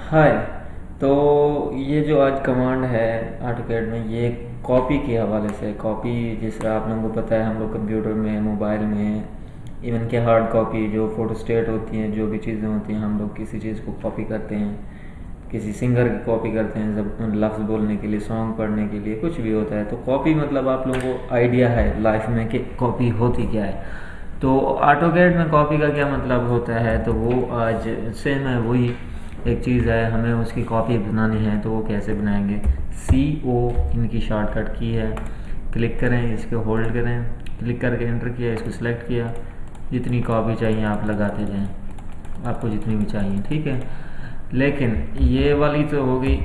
हाय। तो ये जो आज कमांड है AutoCAD में, ये कॉपी के हवाले से। कॉपी जिस तरह आप लोगों को पता है, हम लोग कंप्यूटर में, मोबाइल में, इवन के हार्ड कॉपी जो फोटोस्टेट होती हैं, जो भी चीज़ें होती हैं, हम लोग किसी चीज़ को कॉपी करते हैं, किसी सिंगर की कॉपी करते हैं, जब लफ्ज़ बोलने के लिए, सॉन्ग पढ़ने के लिए, कुछ भी होता है। तो कॉपी मतलब आप लोगों को आइडिया है लाइफ में कि कॉपी होती क्या है। तो AutoCAD में कॉपी का क्या मतलब होता है, तो वो आज सेम है। वही एक चीज़ है, हमें उसकी कॉपी बनानी है। तो वो कैसे बनाएंगे? CO इनकी शॉर्टकट की है। क्लिक करें, इसको होल्ड करें, क्लिक करके एंटर किया, इसको सिलेक्ट किया। जितनी कॉपी चाहिए आप लगाते जाएं, आपको जितनी भी चाहिए, ठीक है। लेकिन ये वाली तो होगी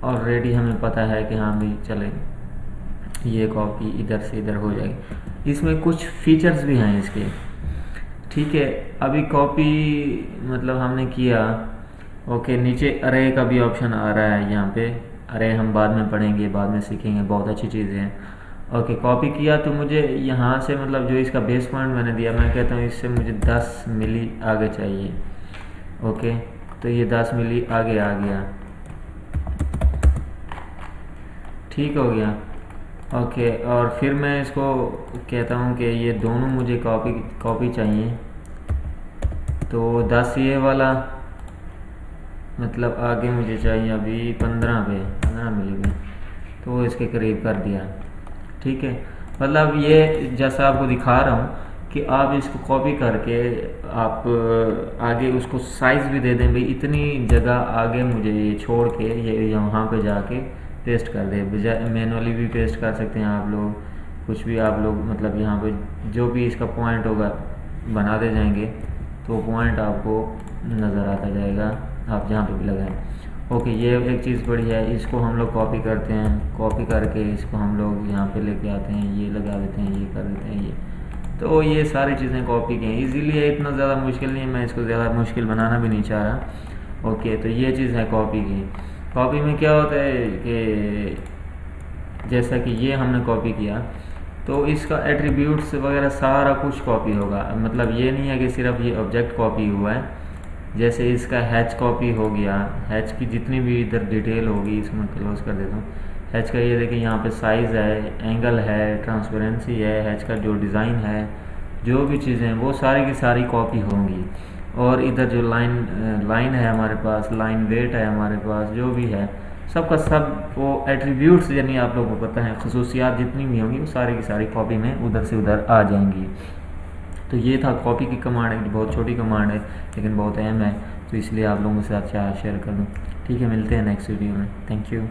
ऑलरेडी, हमें पता है कि हाँ भी चले, ये कॉपी इधर से इधर हो जाएगी। इसमें कुछ फीचर्स भी हैं इसके, ठीक है। अभी कॉपी मतलब हमने किया, ओके। नीचे अरे का भी ऑप्शन आ रहा है यहाँ पे। अरे हम बाद में पढ़ेंगे, बाद में सीखेंगे, बहुत अच्छी चीज़ें हैं। ओके, कॉपी किया तो मुझे यहाँ से मतलब जो इसका बेस पॉइंट मैंने दिया, मैं कहता हूँ इससे मुझे 10 मिली आगे चाहिए। ओके, तो ये 10 मिली आगे आ गया, ठीक हो गया। ओके, और फिर मैं इसको कहता हूँ कि ये दोनों मुझे कॉपी कॉपी चाहिए। तो 10 ये वाला मतलब आगे मुझे चाहिए अभी 15 मिलेगी, तो वो इसके करीब कर दिया, ठीक है। मतलब ये जैसा आपको दिखा रहा हूँ कि आप इसको कॉपी करके आप आगे उसको साइज़ भी दे दें, भाई इतनी जगह आगे मुझे ये छोड़ के ये यहाँ पे जाके पेस्ट कर दे। बजाय मैनुअली भी पेस्ट कर सकते हैं आप लोग, कुछ भी आप लोग मतलब यहाँ पे जो भी इसका पॉइंट होगा बना दे जाएंगे, तो पॉइंट आपको नज़र आता जाएगा आप जहाँ पे भी लगाएं। ओके, ये एक चीज़ बढ़िया है। इसको हम लोग कॉपी करते हैं, कॉपी करके इसको हम लोग यहाँ पे लेके आते हैं, ये लगा देते हैं, ये कर देते हैं ये। तो ये सारी चीज़ें कॉपी की हैं, इजीली है, इतना ज़्यादा मुश्किल नहीं है। मैं इसको ज़्यादा मुश्किल बनाना भी नहीं चाह रहा। ओके, तो ये चीज़ है कॉपी की। कॉपी में क्या होता है कि जैसा कि ये हमने कॉपी किया, तो इसका एट्रीब्यूट्स वगैरह सारा कुछ कॉपी होगा। मतलब ये नहीं है कि सिर्फ ये ऑब्जेक्ट कॉपी हुआ है। जैसे इसका हैच कॉपी हो गया, हैच की जितनी भी इधर डिटेल होगी, इसमें क्लोज कर देता हूँ। हैच का ये देखिए यहाँ पे साइज़ है, एंगल है, ट्रांसपेरेंसी है, हैच का जो डिज़ाइन है, जो भी चीज़ें हैं वो सारी की सारी कॉपी होंगी। और इधर जो लाइन है हमारे पास, लाइन वेट है हमारे पास, जो भी है सबका सब वो एट्रीब्यूट्स, यानी आप लोगों को पता है खसूसियात जितनी भी होंगी वो सारी की सारी कॉपी में उधर से उधर आ जाएंगी। तो ये था कॉपी की कमांड है, बहुत छोटी कमांड है लेकिन बहुत अहम है, तो इसलिए आप लोगों के साथ शेयर कर दूँ। ठीक है, मिलते हैं नेक्स्ट वीडियो में। Thank you.